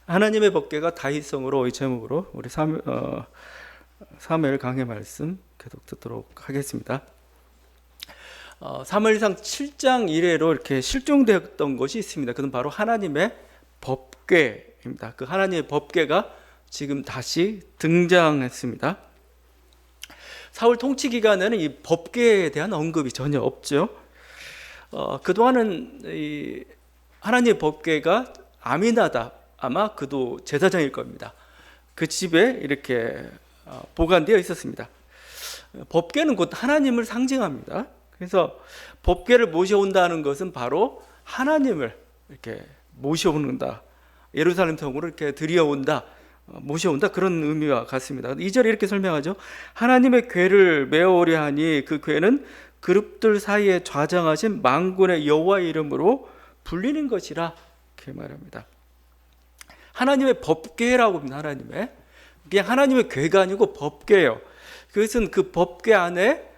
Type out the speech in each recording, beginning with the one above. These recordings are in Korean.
하나님의 법궤가 다윗성으로 이 제목으로 우리 사무엘 강해 말씀 계속 듣도록 하겠습니다. 사무엘상 7장 이래로 이렇게 실종되었던 것이 있습니다. 그건 바로 하나님의 법궤입니다. 그 하나님의 법궤가 지금 다시 등장했습니다. 사울 통치 기간에는 이 법궤에 대한 언급이 전혀 없죠. 그동안은 이 하나님의 법궤가 아미나답, 아마 그도 제사장일 겁니다. 그 집에 이렇게 보관되어 있었습니다. 법궤는 곧 하나님을 상징합니다. 그래서 법궤를 모셔온다는 것은 바로 하나님을 이렇게 모셔온다, 예루살렘 성으로 이렇게 들여온다, 모셔온다, 그런 의미와 같습니다. 2절에 이렇게 설명하죠. 하나님의 궤를 메어오려 하니 그 궤는 그룹들 사이에 좌장하신 만군의 여호와의 이름으로 불리는 것이라, 이렇게 말합니다. 하나님의 법궤라고 합니다. 하나님의, 그냥 하나님의 궤가 아니고 법궤예요. 그것은 그 법궤 안에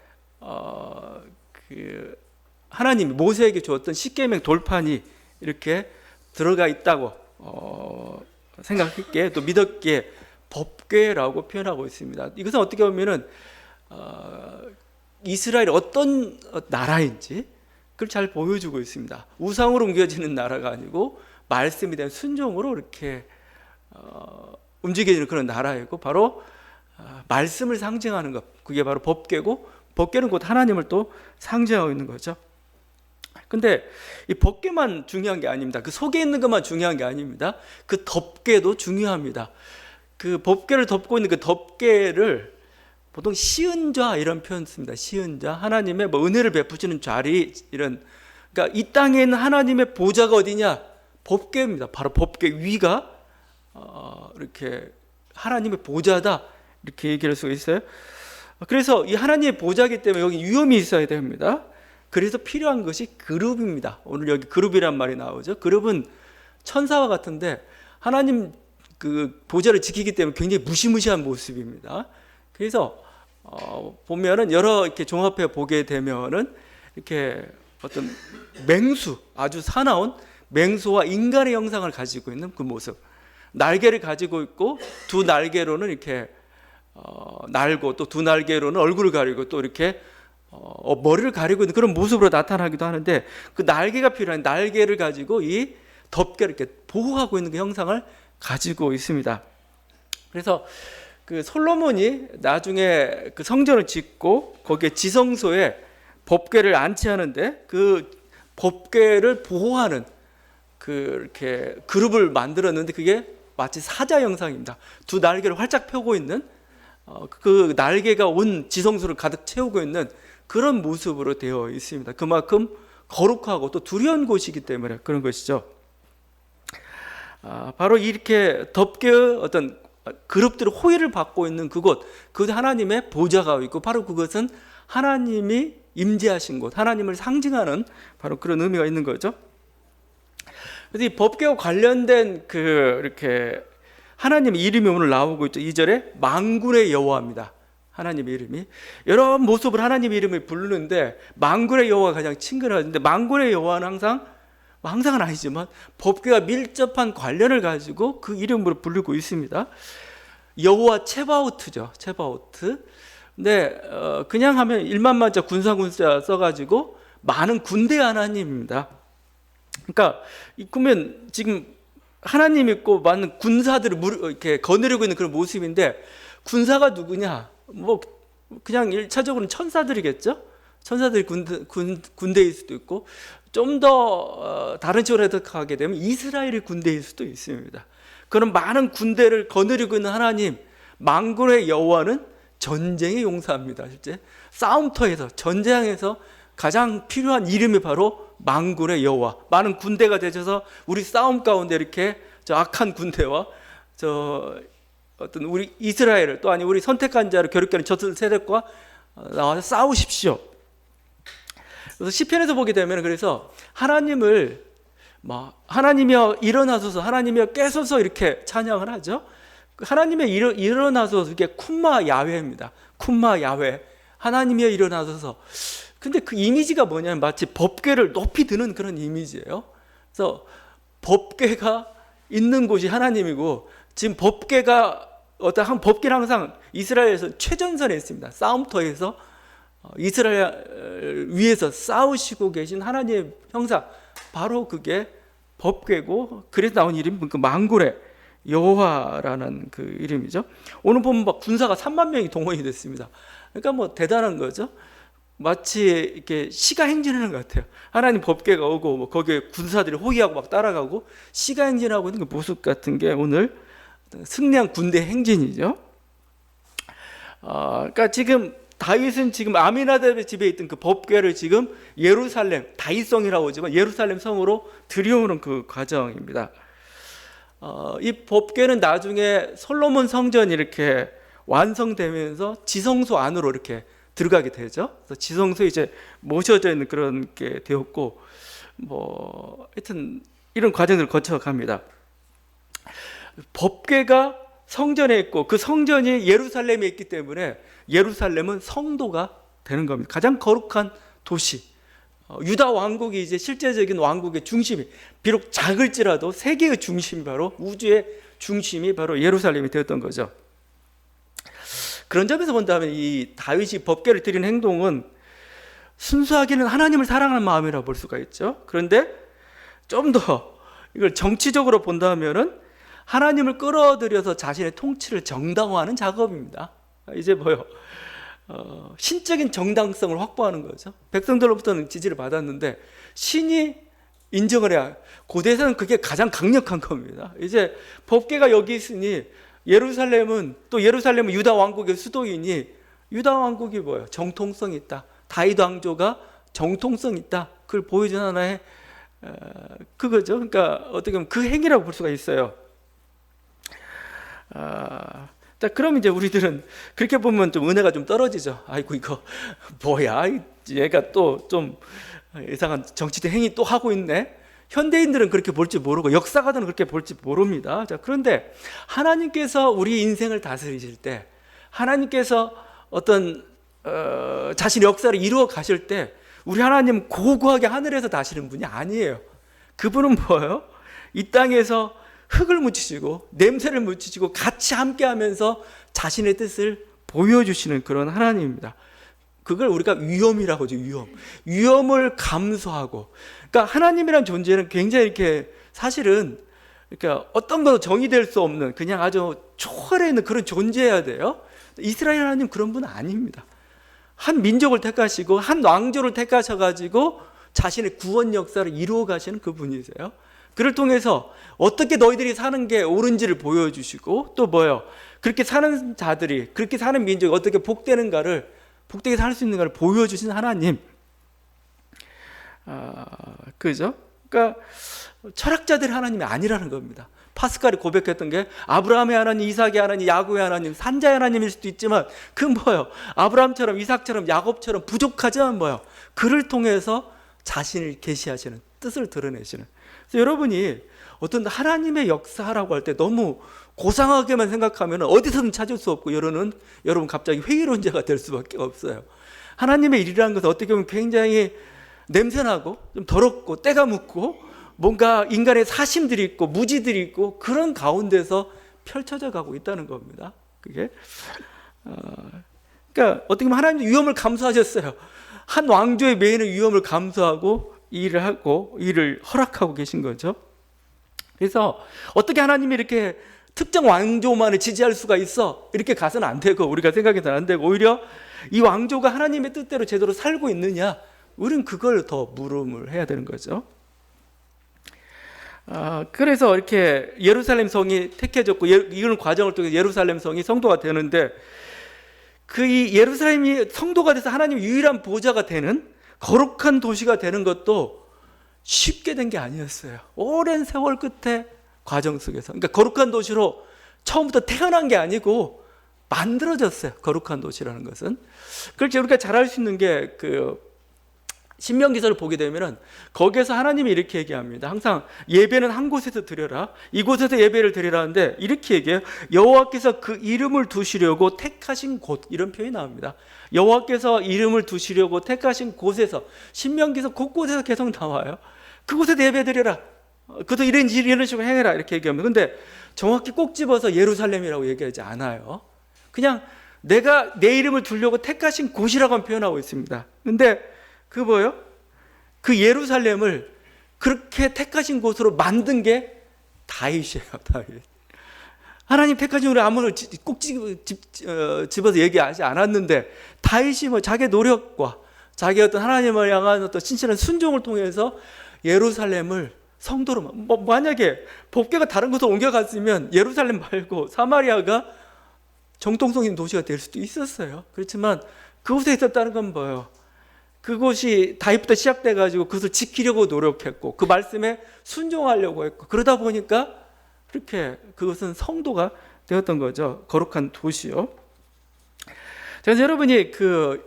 그 하나님이 모세에게 주었던 십계명 돌판이 이렇게 들어가 있다고 생각했기에, 또 믿었기에 법궤라고 표현하고 있습니다. 이것은 어떻게 보면은 이스라엘이 어떤 나라인지 그걸 잘 보여주고 있습니다. 우상으로 옮겨지는 나라가 아니고 말씀에 대한 순종으로 이렇게 움직이는 그런 나라이고, 바로 말씀을 상징하는 것, 그게 바로 법궤고, 법궤는 곧 하나님을 또 상징하고 있는 거죠. 근데 이 법궤만 중요한 게 아닙니다. 그 속에 있는 것만 중요한 게 아닙니다. 그 덮개도 중요합니다. 그 법궤를 덮고 있는 그 덮개를 보통 시은좌 이런 표현 씁니다. 시은좌, 하나님의 은혜를 베푸시는 자리, 이런. 그러니까 이 땅에 있는 하나님의 보좌가 어디냐? 법궤입니다. 바로 법궤 위가 이렇게 하나님의 보좌다, 이렇게 얘기할 수 있어요. 그래서 이 하나님의 보좌이기 때문에 여기 위엄이 있어야 됩니다. 그래서 필요한 것이 그룹입니다. 오늘 여기 그룹이란 말이 나오죠. 그룹은 천사와 같은데 하나님 그 보좌를 지키기 때문에 굉장히 무시무시한 모습입니다. 그래서 보면은 여러 이렇게 종합해 보게 되면은 이렇게 어떤 맹수, 아주 사나운 맹수와 인간의 형상을 가지고 있는 그 모습, 날개를 가지고 있고 두 날개로는 이렇게 날고, 또 두 날개로는 얼굴을 가리고, 또 이렇게 머리를 가리고 있는 그런 모습으로 나타나기도 하는데, 그 날개가 필요한, 날개를 가지고 이 덮개를 이렇게 보호하고 있는 그 형상을 가지고 있습니다. 그래서 그 솔로몬이 나중에 그 성전을 짓고 거기에 지성소에 법궤를 안치하는데 그 법궤를 보호하는 그 이렇게 그룹을 만들었는데, 그게 마치 사자 형상입니다. 두 날개를 활짝 펴고 있는, 그 날개가 온 지성소를 가득 채우고 있는 그런 모습으로 되어 있습니다. 그만큼 거룩하고 또 두려운 곳이기 때문에 그런 것이죠. 바로 이렇게 덮개의 어떤 그룹들의 호의를 받고 있는 그곳, 그 하나님의 보좌가 있고, 바로 그것은 하나님이 임재하신 곳, 하나님을 상징하는 바로 그런 의미가 있는 거죠. 그래서 이 법궤와 관련된 그 이렇게 하나님의 이름이 오늘 나오고 있죠. 2절에 만군의 여호와입니다. 하나님의 이름이 여러 모습으로 하나님의 이름을 부르는데, 만군의 여호와가 가장 친근하는데, 만군의 여호와는 항상은 아니지만 법궤와 밀접한 관련을 가지고 그 이름으로 부르고 있습니다. 여호와 체바오트죠. 체바오트. 근데 그냥 하면 일만만자 군사 써가지고 많은 군대 하나님입니다. 그러니까 그러면 지금 하나님 있고 많은 군사들을 이렇게 거느리고 있는 그런 모습인데, 군사가 누구냐? 뭐 그냥 1차적으로는 천사들이겠죠. 천사들이 군대일 수도 있고, 좀 더 다른 식으로 해석하게 되면 이스라엘의 군대일 수도 있습니다. 그런 많은 군대를 거느리고 있는 하나님, 만군의 여호와는 전쟁의 용사입니다. 실제 싸움터에서, 전쟁에서 가장 필요한 이름이 바로 만군의 여호와. 많은 군대가 되셔서 우리 싸움 가운데 이렇게 저 악한 군대와 저 어떤 우리 이스라엘을, 또 아니 우리 선택한 자를 괴롭게 하는 저 세력과 나와서 싸우십시오. 그래서 시편에서 보게 되면, 그래서 하나님을 하나님이여 일어나소서, 하나님이여 깨소서, 이렇게 찬양을 하죠. 하나님의 일어나소서, 이게 쿰마 야훼입니다. 쿰마 야훼, 하나님이여 일어나소서. 근데 그 이미지가 뭐냐면 마치 법궤를 높이 드는 그런 이미지예요. 그래서 법궤가 있는 곳이 하나님이고, 지금 법궤가 법궤는 항상 이스라엘에서 최전선에 있습니다. 싸움터에서 이스라엘 위에서 싸우시고 계신 하나님의 형상, 바로 그게 법궤고, 그래서 나온 이름이 그 만군의 여호와라는 그 이름이죠. 오늘 보면 막 군사가 3만 명이 동원이 됐습니다. 그러니까 뭐 대단한 거죠. 마치 이렇게 시가 행진하는 것 같아요. 하나님 법궤가 오고 뭐 거기에 군사들이 호위하고 막 따라가고 시가 행진하고 있는 그 모습 같은 게 오늘 승리한 군대 행진이죠. 그러니까 지금 다윗은 지금 아미나답의 집에 있던 그 법궤를 지금 예루살렘, 다윗성이라고 하지만 예루살렘 성으로 들여오는 그 과정입니다. 이 법궤는 나중에 솔로몬 성전이 이렇게 완성되면서 지성소 안으로 이렇게 들어가게 되죠. 그래서 지성소에 이제 모셔져 있는 그런 게 되었고, 뭐 하여튼 이런 과정을 거쳐갑니다. 법궤가 성전에 있고 그 성전이 예루살렘에 있기 때문에 예루살렘은 성도가 되는 겁니다. 가장 거룩한 도시. 유다 왕국이 이제 실제적인 왕국의 중심이, 비록 작을지라도 세계의 중심이, 바로 우주의 중심이 바로 예루살렘이 되었던 거죠. 그런 점에서 본다면 이 다윗이 법궤를 드리는 행동은 순수하게는 하나님을 사랑하는 마음이라고 볼 수가 있죠. 그런데 좀 더 이걸 정치적으로 본다면은 하나님을 끌어들여서 자신의 통치를 정당화하는 작업입니다. 이제 뭐요? 신적인 정당성을 확보하는 거죠. 백성들로부터는 지지를 받았는데 신이 인정을 해야, 고대에서는 그게 가장 강력한 겁니다. 이제 법궤가 여기 있으니 예루살렘은 유다 왕국의 수도이니 유다 왕국이 뭐예요? 정통성이 있다. 다윗 왕조가 정통성이 있다. 그걸 보여준 하나의 그거죠. 그러니까 어떻게 보면 그 행위라고 볼 수가 있어요. 자, 그럼 이제 우리들은 그렇게 보면 좀 은혜가 좀 떨어지죠. 아이고 이거 뭐야? 얘가 또 좀 이상한 정치적 행위 또 하고 있네. 현대인들은 그렇게 볼지 모르고 역사가들은 그렇게 볼지 모릅니다. 자, 그런데 하나님께서 우리 인생을 다스리실 때, 하나님께서 어떤 자신의 역사를 이루어 가실 때, 우리 하나님 고고하게 하늘에서 다시는 분이 아니에요. 그분은 뭐예요? 이 땅에서 흙을 묻히시고 냄새를 묻히시고 같이 함께하면서 자신의 뜻을 보여주시는 그런 하나님입니다. 그걸 우리가 위엄이라고 하죠. 위엄을 감수하고, 그러니까 하나님이란 존재는 굉장히 이렇게 사실은 그러니까 어떤 것도 정의될 수 없는 그냥 아주 초월해 있는 그런 존재여야 돼요. 이스라엘 하나님 그런 분 아닙니다. 한 민족을 택하시고 한 왕조를 택하셔가지고 자신의 구원 역사를 이루어 가시는 그분이세요. 그를 통해서 어떻게 너희들이 사는 게 옳은지를 보여주시고, 또 뭐예요? 그렇게 사는 자들이, 그렇게 사는 민족이 어떻게 복되게 살 수 있는가를 보여주신 하나님. 그죠? 그러니까 철학자들의 하나님이 아니라는 겁니다. 파스칼이 고백했던 게 아브라함의 하나님, 이삭의 하나님, 야곱의 하나님, 산자의 하나님일 수도 있지만 그 뭐예요? 아브라함처럼, 이삭처럼, 야곱처럼 부족하지만 뭐예요? 그를 통해서 자신을 계시하시는, 뜻을 드러내시는. 그래서 여러분이 어떤 하나님의 역사라고 할 때 너무 고상하게만 생각하면 어디서든 찾을 수 없고, 여러분 갑자기 회의론자가 될 수밖에 없어요. 하나님의 일이라는 것은 어떻게 보면 굉장히 냄새나고 좀 더럽고 때가 묻고 뭔가 인간의 사심들이 있고 무지들이 있고 그런 가운데서 펼쳐져 가고 있다는 겁니다. 그게 그러니까 어떻게 보면 하나님 위험을 감수하셨어요. 한 왕조의 메인의 위험을 감수하고 일을 허락하고 계신 거죠. 그래서 어떻게 하나님이 이렇게 특정 왕조만을 지지할 수가 있어? 이렇게 가서는 안 되고, 우리가 생각해서는 안 되고, 오히려 이 왕조가 하나님의 뜻대로 제대로 살고 있느냐? 우리는 그걸 더 물음을 해야 되는 거죠. 그래서 이렇게 예루살렘 성이 택해졌고, 이런 과정을 통해 예루살렘 성이 성도가 되는데, 이 예루살렘이 성도가 돼서 하나님 유일한 보좌가 되는 거룩한 도시가 되는 것도 쉽게 된 게 아니었어요. 오랜 세월 끝에 과정 속에서. 그러니까 거룩한 도시로 처음부터 태어난 게 아니고 만들어졌어요. 거룩한 도시라는 것은. 그렇게 우리가 잘 알 수 있는 게 신명기서를 보게 되면은 거기에서 하나님이 이렇게 얘기합니다. 항상 예배는 한 곳에서 드려라. 이곳에서 예배를 드리라 하는데 이렇게 얘기해요. 여호와께서 그 이름을 두시려고 택하신 곳, 이런 표현이 나옵니다. 여호와께서 이름을 두시려고 택하신 곳에서, 신명기서 곳곳에서 계속 나와요. 그곳에서 예배 드려라. 그도 이런 식으로 행해라 이렇게 얘기합니다. 근데 정확히 꼭 집어서 예루살렘이라고 얘기하지 않아요. 그냥 내가 내 이름을 두려고 택하신 곳이라고 표현하고 있습니다. 근데 그 뭐예요? 그 예루살렘을 그렇게 택하신 곳으로 만든 게 다윗이에요. 다윗. 하나님 택하신 우리 아무도 꼭 집어서 얘기하지 않았는데 다윗이 뭐 자기 노력과 자기 어떤 하나님을 향한 어떤 신실한 순종을 통해서 예루살렘을 성도로 만약에 법궤가 다른 곳으로 옮겨갔으면 예루살렘 말고 사마리아가 정통성 있는 도시가 될 수도 있었어요. 그렇지만 그곳에 있었다는 건 뭐예요? 그곳이 다윗부터 시작돼 가지고 그것을 지키려고 노력했고 그 말씀에 순종하려고 했고 그러다 보니까 그렇게 그것은 성도가 되었던 거죠. 거룩한 도시요. 그래서 여러분이 그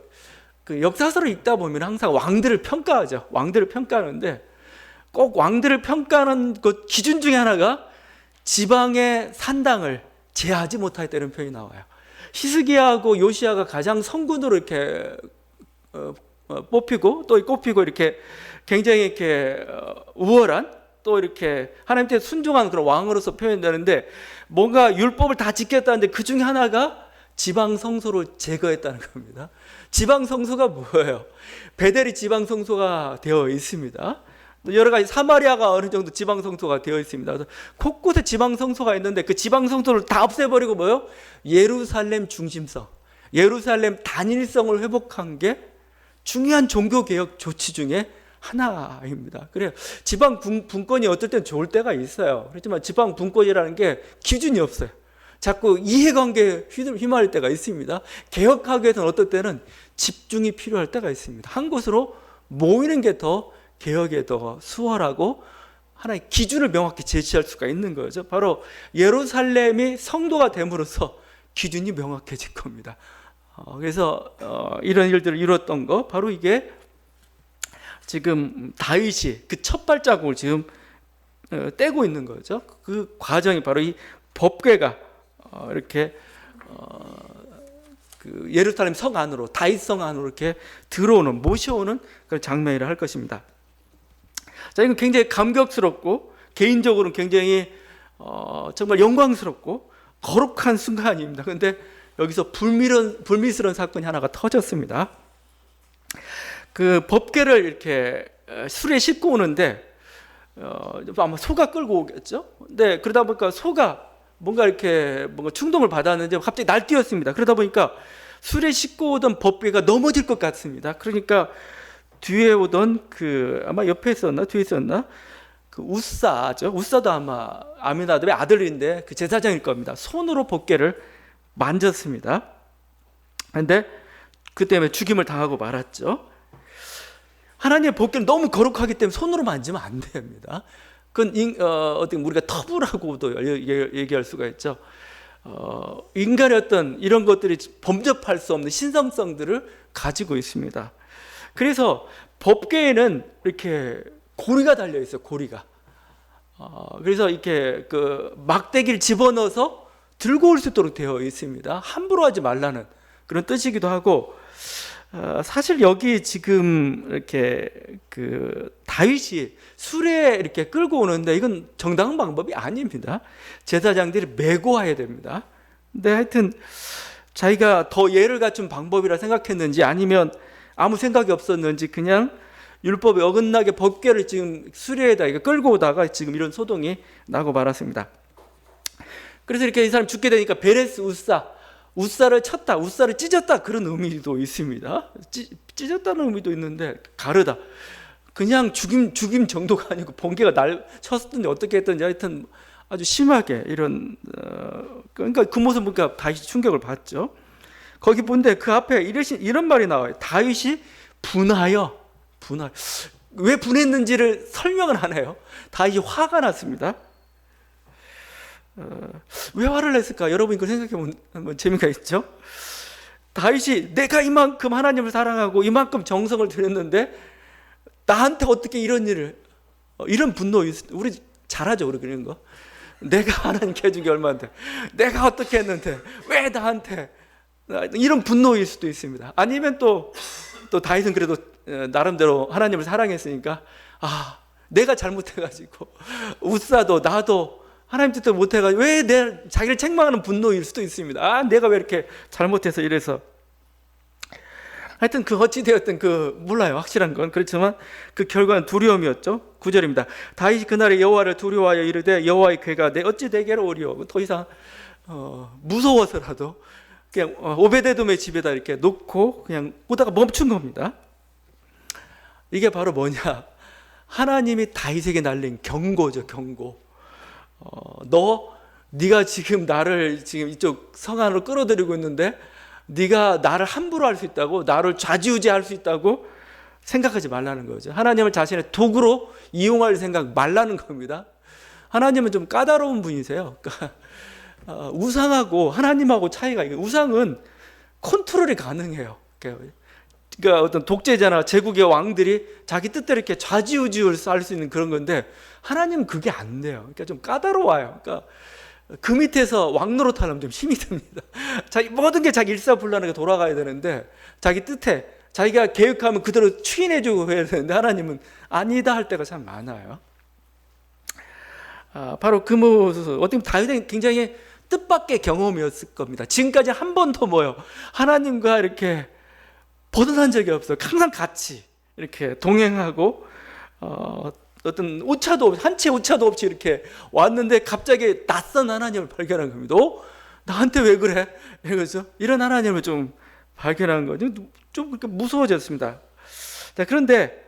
역사서를 읽다 보면 항상 왕들을 평가하죠. 왕들을 평가하는데 꼭 왕들을 평가하는 그 기준 중에 하나가 지방의 산당을 제하지 못하였다는 표현이 나와요. 히스기야하고 요시야가 가장 성군으로 이렇게 꼽히고 이렇게 굉장히 이렇게 우월한 또 이렇게 하나님께 순종한 그런 왕으로서 표현되는데 뭔가 율법을 다 지켰다는데 그 중에 하나가 지방 성소를 제거했다는 겁니다. 지방 성소가 뭐예요? 베델이 지방 성소가 되어 있습니다. 여러 가지 사마리아가 어느 정도 지방 성소가 되어 있습니다. 그래서 곳곳에 지방 성소가 있는데 그 지방 성소를 다 없애버리고 뭐요? 예루살렘 중심성, 예루살렘 단일성을 회복한 게 중요한 종교 개혁 조치 중에 하나입니다. 그래요. 지방 분권이 어떨 땐 좋을 때가 있어요. 그렇지만 지방 분권이라는 게 기준이 없어요. 자꾸 이해관계에 휘말릴 때가 있습니다. 개혁하기 위해서는 어떨 때는 집중이 필요할 때가 있습니다. 한 곳으로 모이는 게 더 개혁에 더 수월하고 하나의 기준을 명확히 제시할 수가 있는 거죠. 바로 예루살렘이 성도가 됨으로써 기준이 명확해질 겁니다. 그래서 이런 일들을 이뤘던 거 바로 이게 지금 다윗이 그 첫 발자국을 지금 떼고 있는 거죠. 그 과정이 바로 이 법궤가 이렇게 그 예루살렘 성 안으로 다윗 성 안으로 이렇게 들어오는 모셔오는 그런 장면이라 할 것입니다. 자, 이건 굉장히 감격스럽고 개인적으로는 굉장히 정말 영광스럽고 거룩한 순간입니다. 그런데 여기서 불미스러운 사건이 하나가 터졌습니다. 그 법궤를 이렇게 수레에 싣고 오는데 아마 소가 끌고 오겠죠. 근데 그러다 보니까 소가 뭔가 충동을 받았는지 갑자기 날뛰었습니다. 그러다 보니까 수레에 싣고 오던 법궤가 넘어질 것 같습니다. 그러니까 뒤에 오던 아마 옆에 있었나 뒤에 있었나 그 우사죠. 우사도 아마 아미나답의 아들인데 그 제사장일 겁니다. 손으로 법궤를 만졌습니다. 그런데 그 때문에 죽임을 당하고 말았죠. 하나님의 법궤는 너무 거룩하기 때문에 손으로 만지면 안 됩니다. 그건 어떻게 우리가 터부라고도 얘기할 수가 있죠. 인간의 어떤 이런 것들이 범접할 수 없는 신성성들을 가지고 있습니다. 그래서 법궤에는 이렇게 고리가 달려 있어요. 고리가. 그래서 이렇게 그 막대기를 집어넣어서 들고 올 수 있도록 되어 있습니다. 함부로 하지 말라는 그런 뜻이기도 하고, 사실 여기 지금 이렇게 그 다윗이 수레에 이렇게 끌고 오는데 이건 정당한 방법이 아닙니다. 제사장들이 메고 와야 됩니다. 근데 하여튼 자기가 더 예를 갖춘 방법이라 생각했는지 아니면 아무 생각이 없었는지 그냥 율법에 어긋나게 법궤를 지금 수레에다 끌고 오다가 지금 이런 소동이 나고 말았습니다. 그래서 이렇게 이 사람 죽게 되니까 베레스 우사를 쳤다, 우사를 찢었다 그런 의미도 있습니다. 찢었다는 의미도 있는데 가르다. 그냥 죽임 정도가 아니고 번개가 날 쳤든지 어떻게 했든지 하여튼 아주 심하게 이런 그러니까 그 모습 보니까 다윗이 충격을 받죠. 거기 본데 그 앞에 이런 말이 나와요. 다윗이 분하여 왜 분했는지를 설명을 안 해요. 다윗이 화가 났습니다. 왜 화를 냈을까? 여러분 이걸 생각해보면 재미가 있죠. 다윗이 내가 이만큼 하나님을 사랑하고 이만큼 정성을 들였는데 나한테 어떻게 이런 일을 이런 분노 우리 잘하죠. 우리 그런 거. 내가 하나님께 해준 게 얼마인데 내가 어떻게 했는데 왜 나한테 이런 분노일 수도 있습니다. 아니면 또 다윗은 그래도 나름대로 하나님을 사랑했으니까 내가 잘못해가지고 우사도 나도 하나님 뜻대로 못해가지고 왜 자기를 책망하는 분노일 수도 있습니다. 아, 내가 왜 이렇게 잘못해서 이래서. 하여튼 그 어찌 되었든 몰라요, 확실한 건. 그렇지만 그 결과는 두려움이었죠. 9절입니다. 다윗이 그날에 여호와를 두려워하여 이르되 여호와의 괴가 내 어찌 내게로 오리오. 더 이상 무서워서라도 그냥 오베데돔의 집에다 이렇게 놓고 그냥 오다가 멈춘 겁니다. 이게 바로 뭐냐? 하나님이 다윗에게 날린 경고죠, 경고. 네가 지금 나를 지금 이쪽 성 안으로 끌어들이고 있는데 네가 나를 함부로 할 수 있다고, 나를 좌지우지할 수 있다고 생각하지 말라는 거죠. 하나님을 자신의 도구로 이용할 생각 말라는 겁니다. 하나님은 좀 까다로운 분이세요. 그러니까 우상하고 하나님하고 차이가, 우상은 컨트롤이 가능해요. 그러니까 어떤 독재자나 제국의 왕들이 자기 뜻대로 이렇게 좌지우지를 할 수 있는 그런 건데 하나님은 그게 안 돼요. 그러니까 좀 까다로워요. 그러니까 그 밑에서 왕 노릇하려면 좀 힘이 듭니다. 모든 게 자기 일사불란하게 돌아가야 되는데 자기 뜻에 자기가 계획하면 그대로 추인해주고 해야 되는데 하나님은 아니다 할 때가 참 많아요. 바로 그 모습, 어떻게 보면 다윗은 굉장히 뜻밖의 경험이었을 겁니다. 지금까지 한 번도 하나님과 이렇게 벗어난 적이 없어요. 항상 같이 이렇게 동행하고 어떤 오차도 없이, 한 채 오차도 없이 이렇게 왔는데 갑자기 낯선 하나님을 발견한 겁니다. 나한테 왜 그래? 이거죠. 이런 하나님을 좀 발견한 거죠. 좀 무서워졌습니다. 자, 그런데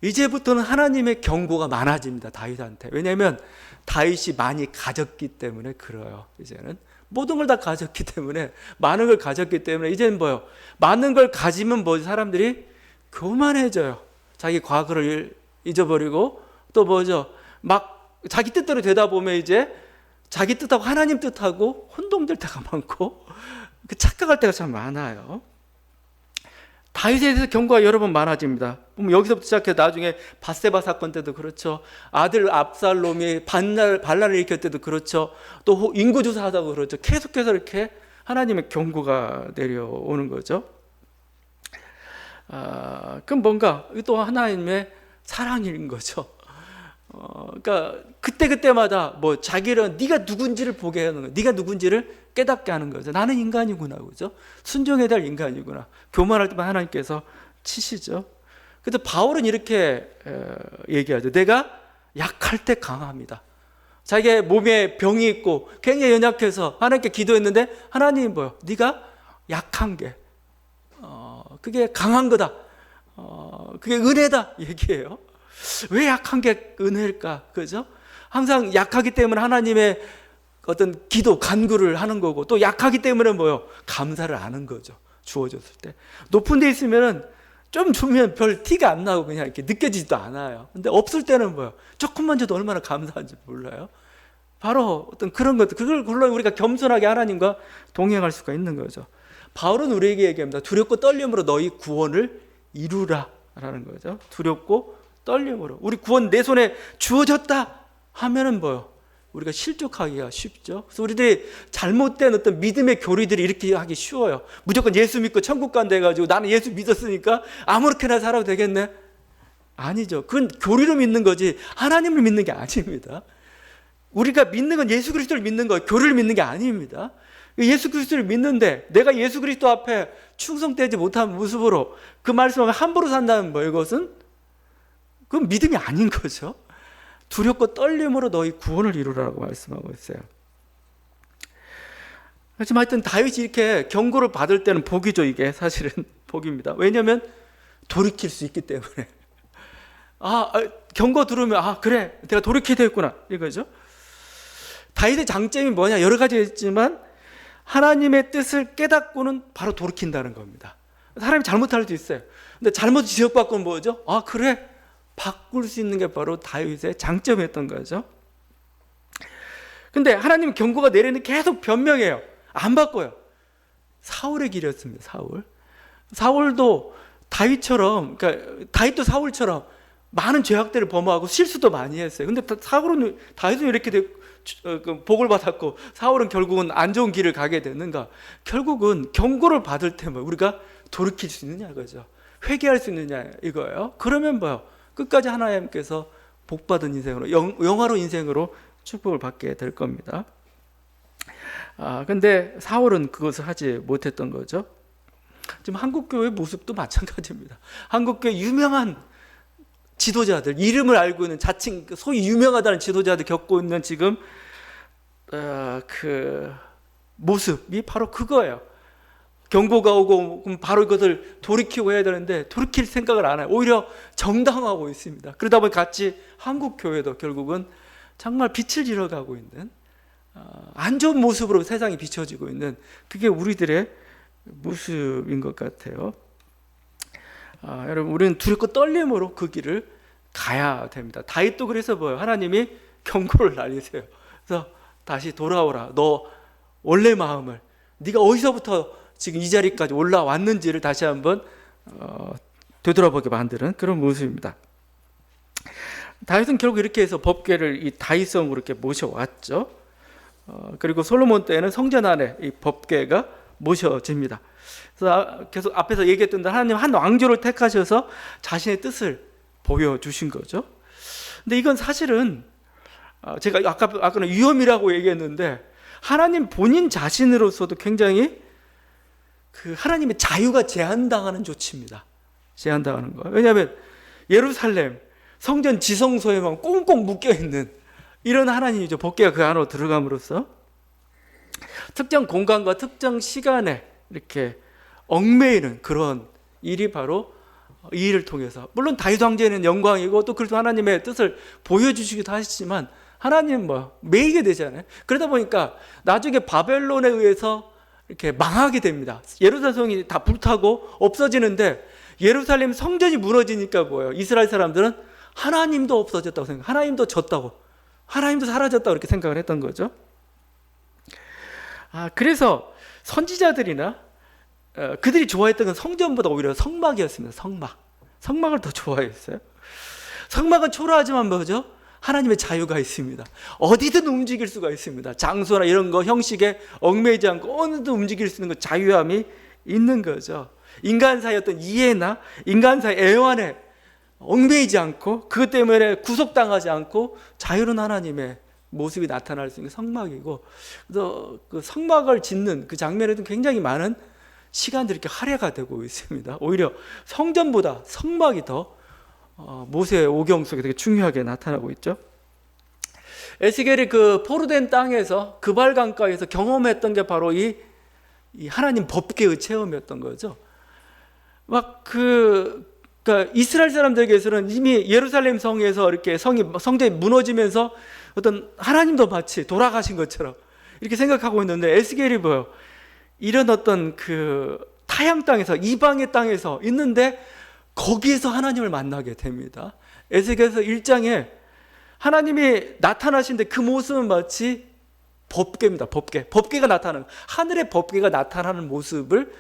이제부터는 하나님의 경고가 많아집니다, 다윗한테. 왜냐하면 다윗이 많이 가졌기 때문에 그래요. 이제는 모든 걸 다 가졌기 때문에, 많은 걸 가졌기 때문에 이제는 많은 걸 가지면 사람들이 교만해져요. 자기 과거를 잊어버리고 또 막 자기 뜻대로 되다 보면 이제 자기 뜻하고 하나님 뜻하고 혼동될 때가 많고 착각할 때가 참 많아요. 다윗에 대해서 경고가 여러 번 많아집니다. 여기서부터 시작해서 나중에 밧세바 사건 때도 그렇죠. 아들 압살롬이 반란을 일으킬 때도 그렇죠. 또 인구조사하다고 그렇죠. 계속해서 이렇게 하나님의 경고가 내려오는 거죠. 그럼 뭔가 또 하나님의 사랑인 거죠. 그러니까 그때마다 자기를 네가 누군지를 보게 하는 거예요. 네가 누군지를 깨닫게 하는 거죠. 나는 인간이구나, 그죠? 순종해야 될 인간이구나. 교만할 때만 하나님께서 치시죠. 그래서 바울은 이렇게 얘기하죠. 내가 약할 때 강합니다. 자기의 몸에 병이 있고 굉장히 연약해서 하나님께 기도했는데 하나님이 네가 약한 게 그게 강한 거다. 그게 은혜다 얘기해요. 왜 약한 게 은혜일까? 그죠? 항상 약하기 때문에 하나님의 어떤 기도, 간구를 하는 거고, 또 약하기 때문에 감사를 하는 거죠. 주어졌을 때. 높은 데 있으면은 좀 주면 별 티가 안 나고 그냥 이렇게 느껴지지도 않아요. 근데 없을 때는 조금만 줘도 얼마나 감사한지 몰라요. 바로 어떤 그런 것들, 그걸 우리가 겸손하게 하나님과 동행할 수가 있는 거죠. 바울은 우리에게 얘기합니다. 두렵고 떨림으로 너희 구원을 이루라 라는 거죠. 두렵고 떨림으로. 우리 구원 내 손에 주어졌다 하면은 우리가 실족하기가 쉽죠. 그래서 우리들이 잘못된 어떤 믿음의 교리들이 이렇게 하기 쉬워요. 무조건 예수 믿고 천국 간다 해가지고 나는 예수 믿었으니까 아무렇게나 살아도 되겠네? 아니죠. 그건 교리로 믿는 거지 하나님을 믿는 게 아닙니다. 우리가 믿는 건 예수 그리스도를 믿는 거예요. 교리를 믿는 게 아닙니다. 예수 그리스도를 믿는데 내가 예수 그리스도 앞에 충성되지 못한 모습으로 그 말씀을 함부로 산다는 이것은 그건 믿음이 아닌 거죠. 두렵고 떨림으로 너희 구원을 이루라고 말씀하고 있어요. 하지만 하여튼 다윗이 이렇게 경고를 받을 때는 복이죠. 이게 사실은 복입니다. 왜냐하면 돌이킬 수 있기 때문에. 경고 들으면 그래 내가 돌이켜야 되겠구나 이거죠. 다윗의 장점이 뭐냐, 여러 가지 있지만 하나님의 뜻을 깨닫고는 바로 돌이킨다는 겁니다. 사람이 잘못할 수도 있어요. 근데 잘못 지적받고는 뭐죠? 그래 바꿀 수 있는 게 바로 다윗의 장점이었던 거죠. 근데 하나님 경고가 내리는 계속 변명해요. 안 바꿔요. 사울의 길이었습니다. 사울도 다윗처럼, 그러니까 다윗도 사울처럼 많은 죄악들을 범하고 실수도 많이 했어요. 근데 다윗은 이렇게 복을 받았고 사울은 결국은 안 좋은 길을 가게 되는가? 결국은 경고를 받을 때 우리가 돌이킬 수 있느냐 이거죠. 회개할 수 있느냐 이거예요. 그러면 끝까지 하나님께서 복받은 인생으로, 영화로운 인생으로 축복을 받게 될 겁니다. 근데 사울은 그것을 하지 못했던 거죠. 지금 한국교회 모습도 마찬가지입니다. 한국교회 유명한 지도자들, 이름을 알고 있는 자칭 소위 유명하다는 지도자들 겪고 있는 지금 그 모습이 바로 그거예요. 경고가 오고 그럼 바로 이것을 돌이키고 해야 되는데 돌이킬 생각을 안 해요. 오히려 정당화하고 있습니다. 그러다 보니 같이 한국교회도 결국은 정말 빛을 잃어가고 있는 안 좋은 모습으로 세상이 비춰지고 있는, 그게 우리들의 모습인 것 같아요. 여러분, 우리는 두렵고 떨림으로 그 길을 가야 됩니다. 다윗도 그래서 뭐예요? 하나님이 경고를 날리세요. 그래서 다시 돌아오라. 너 원래 마음을, 네가 어디서부터 지금 이 자리까지 올라왔는지를 다시 한번 되돌아보게 만드는 그런 모습입니다. 다윗은 결국 이렇게 해서 법궤를 이 다윗성으로 이렇게 모셔왔죠. 그리고 솔로몬 때에는 성전 안에 이 법궤가 모셔집니다. 그래서 계속 앞에서 얘기했던 대로 하나님 한 왕조를 택하셔서 자신의 뜻을 보여주신 거죠. 근데 이건 사실은 제가 아까는 위험이라고 얘기했는데 하나님 본인 자신으로서도 굉장히 그 하나님의 자유가 제한당하는 조치입니다. 제한당하는 거. 왜냐하면 예루살렘 성전 지성소에만 꽁꽁 묶여있는 이런 하나님이죠. 법궤가 그 안으로 들어감으로써 특정 공간과 특정 시간에 이렇게 얽매이는 그런 일이 바로 이 일을 통해서, 물론 다윗 왕제는 영광이고 또 그래도 하나님의 뜻을 보여주시기도 하시지만 하나님 매이게 되잖아요. 그러다 보니까 나중에 바벨론에 의해서 이렇게 망하게 됩니다. 예루살렘 성이 다 불타고 없어지는데 예루살렘 성전이 무너지니까 뭐예요? 이스라엘 사람들은 하나님도 없어졌다고 생각, 하나님도 졌다고, 하나님도 사라졌다고 이렇게 생각을 했던 거죠. 그래서 선지자들이나 그들이 좋아했던 건 성전보다 오히려 성막이었습니다. 성막을 더 좋아했어요. 성막은 초라하지만 뭐죠? 하나님의 자유가 있습니다. 어디든 움직일 수가 있습니다. 장소나 이런 거 형식에 얽매이지 않고 어느든 움직일 수 있는 그 자유함이 있는 거죠. 인간 사이의 어떤 이해나 인간 사이 애환에 얽매이지 않고 그것 때문에 구속당하지 않고 자유로운 하나님의 모습이 나타날 수 있는 성막이고, 그래서 그 성막을 짓는 그 장면에도 굉장히 많은 시간들이 이렇게 할애가 되고 있습니다. 오히려 성전보다 성막이 더 모세의 오경 속에 되게 중요하게 나타나고 있죠. 에스겔이 그 포로된 땅에서 그발 강가에서 경험했던 게 바로 이 하나님 법궤의 체험이었던 거죠. 그러니까 이스라엘 사람들에게서는 이미 예루살렘 성에서 이렇게 성전이 무너지면서 어떤 하나님도 마치 돌아가신 것처럼 이렇게 생각하고 있는데, 에스겔이 뭐예요? 이런 어떤 그 타양 땅에서, 이방의 땅에서 있는데 거기에서 하나님을 만나게 됩니다. 에스겔서 1장에 하나님이 나타나신데 그 모습은 마치 법궤입니다. 법궤가 나타나는, 하늘의 법궤가 나타나는 모습을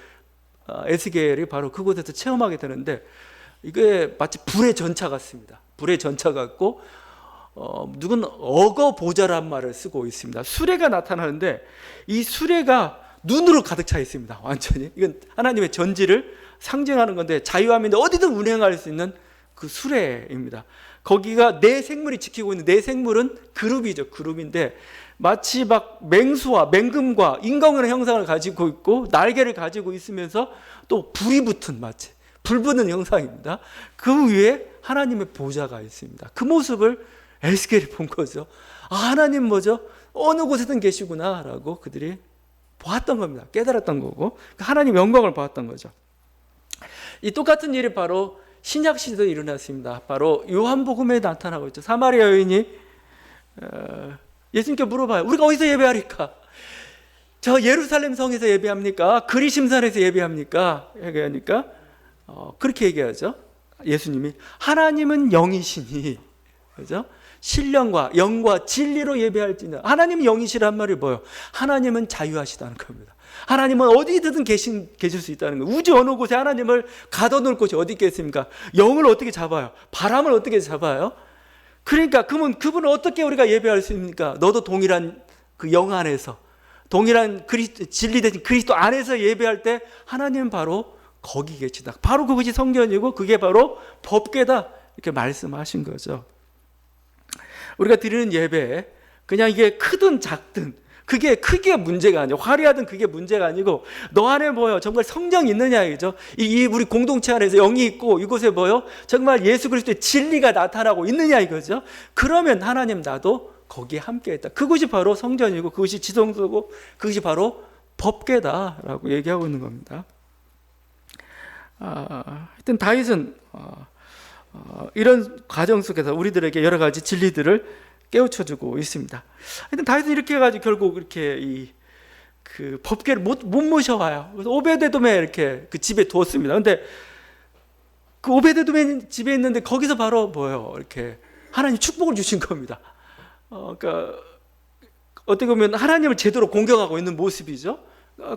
에스겔이 바로 그곳에서 체험하게 되는데, 이게 마치 불의 전차 같습니다. 불의 전차 같고 누군 어거 보자란 말을 쓰고 있습니다. 수레가 나타나는데 이 수레가 눈으로 가득 차 있습니다. 완전히 이건 하나님의 전지를 상징하는 건데, 자유함인데 어디든 운행할 수 있는 그 수레입니다. 거기가 네 생물이 지키고 있는, 네 생물은 그룹이죠. 그룹인데 마치 막 맹수와 맹금과 인공의 형상을 가지고 있고 날개를 가지고 있으면서 또 불이 붙은, 마치 불 붙는 형상입니다. 그 위에 하나님의 보좌가 있습니다. 그 모습을 에스겔이 본 거죠. 하나님 뭐죠? 어느 곳에든 계시구나 라고 그들이 보았던 겁니다. 깨달았던 거고 하나님 영광을 보았던 거죠. 이 똑같은 일이 바로 신약 시대도 일어났습니다. 바로 요한복음에 나타나고 있죠. 사마리아 여인이 예수님께 물어봐요. 우리가 어디서 예배하리까? 저 예루살렘 성에서 예배합니까? 그리심산에서 예배합니까? 얘기하니까 그렇게 얘기하죠. 예수님이 하나님은 영이시니, 그죠? 신령과 영과 진리로 예배할지는, 하나님은 영이시란 말이 뭐예요? 하나님은 자유하시다는 겁니다. 하나님은 어디든 계실 수 있다는 거예요. 우주 어느 곳에 하나님을 가둬놓을 곳이 어디 있겠습니까? 영을 어떻게 잡아요? 바람을 어떻게 잡아요? 그러니까 그분은 어떻게 우리가 예배할 수 있습니까? 너도 동일한 그 영 안에서, 동일한 진리 대신 그리스도 안에서 예배할 때 하나님은 바로 거기 계시다. 바로 그것이 성전이고 그게 바로 법궤다. 이렇게 말씀하신 거죠. 우리가 드리는 예배, 그냥 이게 크든 작든 그게 크게 문제가 아니에요. 화려하든 그게 문제가 아니고 너 안에 뭐요? 정말 성령이 있느냐 이죠. 이 우리 공동체 안에서 영이 있고 이곳에 뭐요? 정말 예수 그리스도의 진리가 나타나고 있느냐 이거죠. 그러면 하나님 나도 거기에 함께했다. 그것이 바로 성전이고 그것이 지성소고 그것이 바로 법궤다라고 얘기하고 있는 겁니다. 하여튼 다윗은 이런 과정 속에서 우리들에게 여러 가지 진리들을 깨우쳐주고 있습니다. 하여튼 다윗은 이렇게 해가지고 결국 이렇게 그 법궤를 못 모셔와요. 그래서 오베데돔에 이렇게 그 집에 두었습니다. 근데 그 오베데돔의 집에 있는데 거기서 바로 뭐예요? 이렇게 하나님 축복을 주신 겁니다. 그러니까 어떻게 보면 하나님을 제대로 공경하고 있는 모습이죠.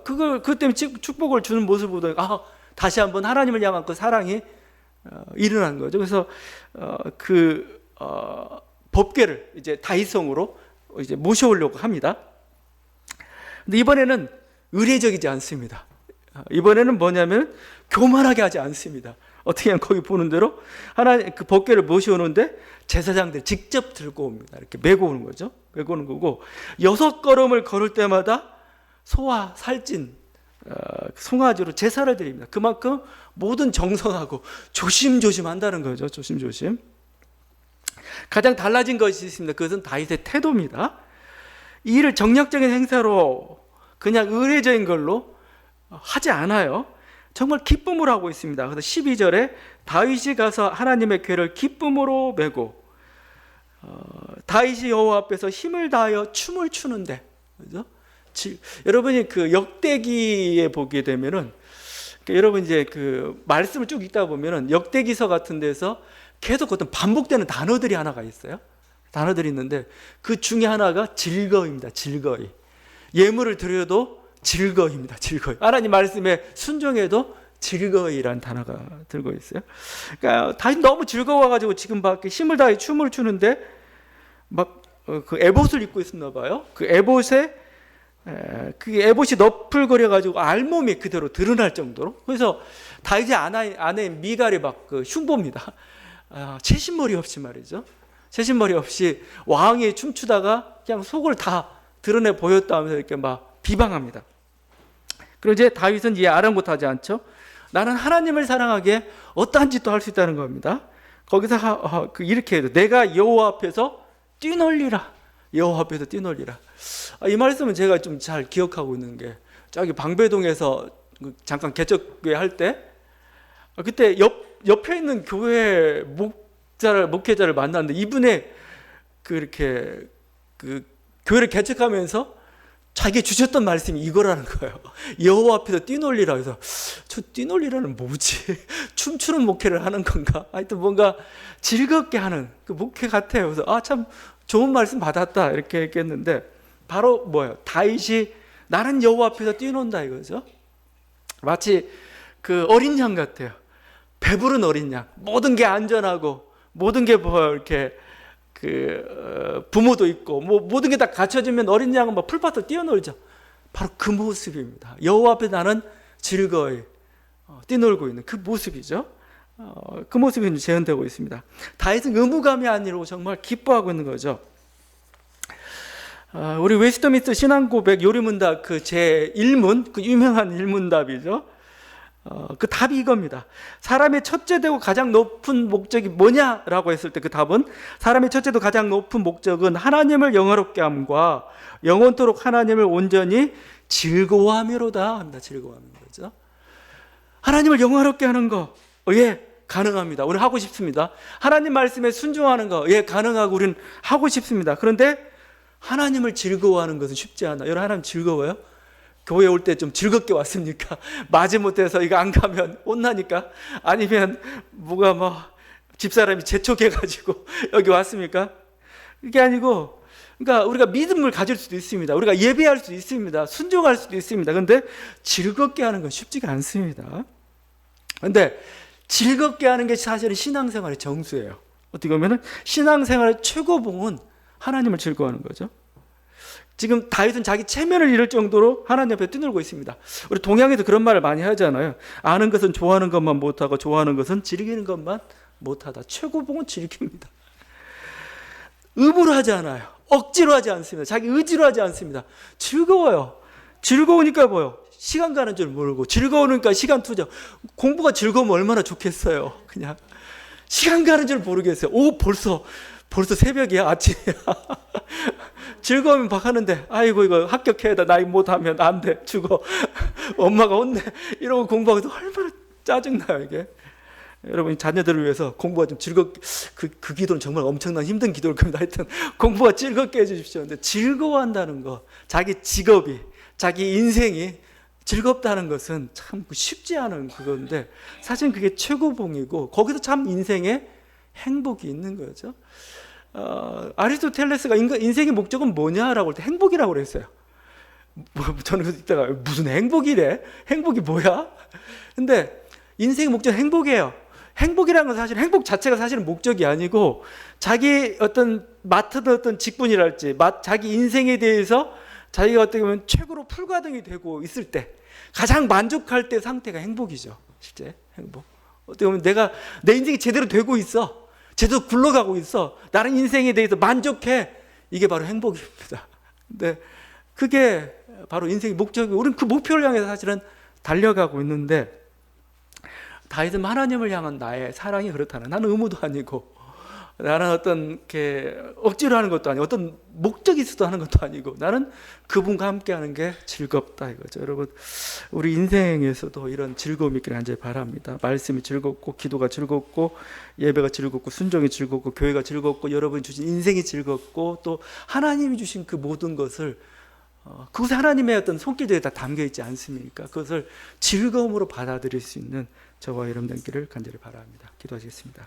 그것 때문에 축복을 주는 모습을 보다 다시 한번 하나님을 향한 그 사랑이 일어난 거죠. 그래서 법궤를 이제 다윗성으로 이제 모셔오려고 합니다. 근데 이번에는 의례적이지 않습니다. 이번에는 뭐냐면 교만하게 하지 않습니다. 어떻게 하면 거기 보는 대로 하나님 그 법궤를 모셔오는데 제사장들이 직접 들고 옵니다. 이렇게 메고 오는 거죠. 메고 오는 거고 6걸음을 걸을 때마다 소와 살찐 송아지로 제사를 드립니다. 그만큼 모든 정성하고 조심조심 한다는 거죠. 조심조심. 가장 달라진 것이 있습니다. 그것은 다윗의 태도입니다. 이 일을 정략적인 행사로 그냥 의례적인 걸로 하지 않아요. 정말 기쁨으로 하고 있습니다. 그래서 12절에 다윗이 가서 하나님의 궤를 기쁨으로 메고 다윗이 여호와 앞에서 힘을 다하여 춤을 추는데, 그죠? 여러분이 그 역대기에 보게 되면은 여러분 이제 그 말씀을 쭉 읽다 보면은 역대기서 같은 데서 계속 어떤 반복되는 단어들이 하나가 있어요. 단어들이 있는데 그 중에 하나가 즐거이입니다. 즐거이. 예물을 드려도 즐거이입니다. 즐거이. 하나님 말씀에 순종해도 즐거이라는 단어가 들고 있어요. 그러니까 다시 너무 즐거워가지고 지금 밖에 힘을 다해 춤을 추는데 막 그 에봇을 입고 있었나 봐요. 그 에봇에 그 에봇이 너풀거려가지고 알몸이 그대로 드러날 정도로. 그래서 다윗의 아내인 미갈이 막 그 흉보입니다. 채신머리 없이 말이죠. 채신머리 없이 왕이 춤추다가 그냥 속을 다 드러내 보였다면서 이렇게 막 비방합니다. 그리고 이제 다윗은 이해 아랑곳하지 않죠. 나는 하나님을 사랑하기에 어떠한 짓도 할 수 있다는 겁니다. 거기서 이렇게 해도 내가 여호와 앞에서 뛰놀리라. 여호와 앞에서 뛰놀리라. 이 말씀은 제가 좀 잘 기억하고 있는 게 저기 방배동에서 잠깐 개척교회 할 때 그때 옆에 있는 교회 목회자를 만났는데 이분의 그렇게 그 교회를 개척하면서 자기가 주셨던 말씀이 이거라는 거예요. 여호와 앞에서 뛰놀리라. 그래서 저 뛰놀리라는 뭐지? 춤추는 목회를 하는 건가? 하여튼 뭔가 즐겁게 하는 그 목회 같아요. 그래서 참 좋은 말씀 받았다 이렇게 얘기했는데 바로 뭐예요? 다윗이 나는 여호와 앞에서 뛰논다 이거죠. 마치 그 어린 양 같아요. 배부른 어린 양. 모든 게 안전하고 모든 게 뭐 이렇게 부모도 있고 뭐 모든 게 다 갖춰지면 어린 양은 막 풀밭을 뛰어놀죠. 바로 그 모습입니다. 여호와 앞에 나는 즐거이 뛰놀고 있는 그 모습이죠. 그 모습이 재현되고 있습니다. 다윗은 의무감이 아니고 정말 기뻐하고 있는 거죠. 우리 웨스트민스터 신앙고백 요리문답 그 제1문 그 유명한 1문답이죠. 그 답이 이겁니다. 사람의 첫째 되고 가장 높은 목적이 뭐냐라고 했을 때 그 답은 사람의 첫째도 가장 높은 목적은 하나님을 영화롭게 함과 영원토록 하나님을 온전히 즐거워함이로다 합니다. 즐거워하는 거죠. 하나님을 영화롭게 하는 거, 예, 가능합니다. 우리는 하고 싶습니다. 하나님 말씀에 순종하는 거, 예, 가능하고 우리는 하고 싶습니다. 그런데 하나님을 즐거워하는 것은 쉽지 않아요. 여러분 하나님 즐거워요? 교회 올 때 좀 즐겁게 왔습니까? 마지못해서 이거 안 가면 혼나니까? 아니면 뭐가 뭐 집사람이 재촉해가지고 여기 왔습니까? 그게 아니고 그러니까 우리가 믿음을 가질 수도 있습니다. 우리가 예배할 수도 있습니다. 순종할 수도 있습니다. 그런데 즐겁게 하는 건 쉽지가 않습니다. 그런데 즐겁게 하는 게 사실은 신앙생활의 정수예요. 어떻게 보면 신앙생활의 최고봉은 하나님을 즐거워하는 거죠. 지금 다윗은 자기 체면을 잃을 정도로 하나님 앞에 뛰놀고 있습니다. 우리 동양에도 그런 말을 많이 하잖아요. 아는 것은 좋아하는 것만 못하고 좋아하는 것은 즐기는 것만 못하다. 최고봉은 즐깁니다. 의무로 하지 않아요. 억지로 하지 않습니다. 자기 의지로 하지 않습니다. 즐거워요. 즐거우니까 뭐요? 시간 가는 줄 모르고, 즐거우니까 시간 투자. 공부가 즐거우면 얼마나 좋겠어요. 그냥 시간 가는 줄 모르겠어요. 오, 벌써 새벽이야, 아침이야. 즐거우면 막 하는데, 아이고 이거 합격해야 돼. 나이 못하면 안 돼. 죽어. 엄마가 혼내. 이러고 공부하기도 얼마나 짜증나요, 이게. 여러분, 자녀들을 위해서 공부가 좀 즐겁게, 그 기도는 정말 엄청난 힘든 기도일 겁니다. 하여튼 공부가 즐겁게 해주십시오. 근데 즐거워한다는 거, 자기 직업이, 자기 인생이 즐겁다는 것은 참 쉽지 않은 그건데, 사실 그게 최고봉이고, 거기서 참 인생에 행복이 있는 거죠. 아리스토텔레스가 인생의 목적은 뭐냐라고 할 때 행복이라고 그랬어요. 저는 이따가 무슨 행복이래? 행복이 뭐야? 근데 인생의 목적은 행복이에요. 행복이라는 건 사실 행복 자체가 사실은 목적이 아니고, 자기 어떤 맡은 어떤 직분이랄지 자기 인생에 대해서 자기가 어떻게 보면 최고로 풀가동이 되고 있을 때, 가장 만족할 때 상태가 행복이죠. 실제 행복. 어떻게 보면 내가 내 인생이 제대로 되고 있어, 제대로 굴러가고 있어, 나는 인생에 대해서 만족해, 이게 바로 행복입니다. 근데 그게 바로 인생의 목적이고, 우리는 그 목표를 향해서 사실은 달려가고 있는데, 다윗은 하나님을 향한 나의 사랑이 그렇다는, 나는 의무도 아니고, 나는 어떤 이렇게 억지로 하는 것도 아니고, 어떤 목적이 있어도 하는 것도 아니고, 나는 그분과 함께하는 게 즐겁다 이거죠. 여러분, 우리 인생에서도 이런 즐거움이 있기를 간절히 바랍니다. 말씀이 즐겁고, 기도가 즐겁고, 예배가 즐겁고, 순종이 즐겁고, 교회가 즐겁고, 여러분이 주신 인생이 즐겁고, 또 하나님이 주신 그 모든 것을, 그것에 하나님의 어떤 손길들이 다 담겨 있지 않습니까? 그것을 즐거움으로 받아들일 수 있는 저와 여러분 되기를 간절히 바랍니다. 기도하시겠습니다.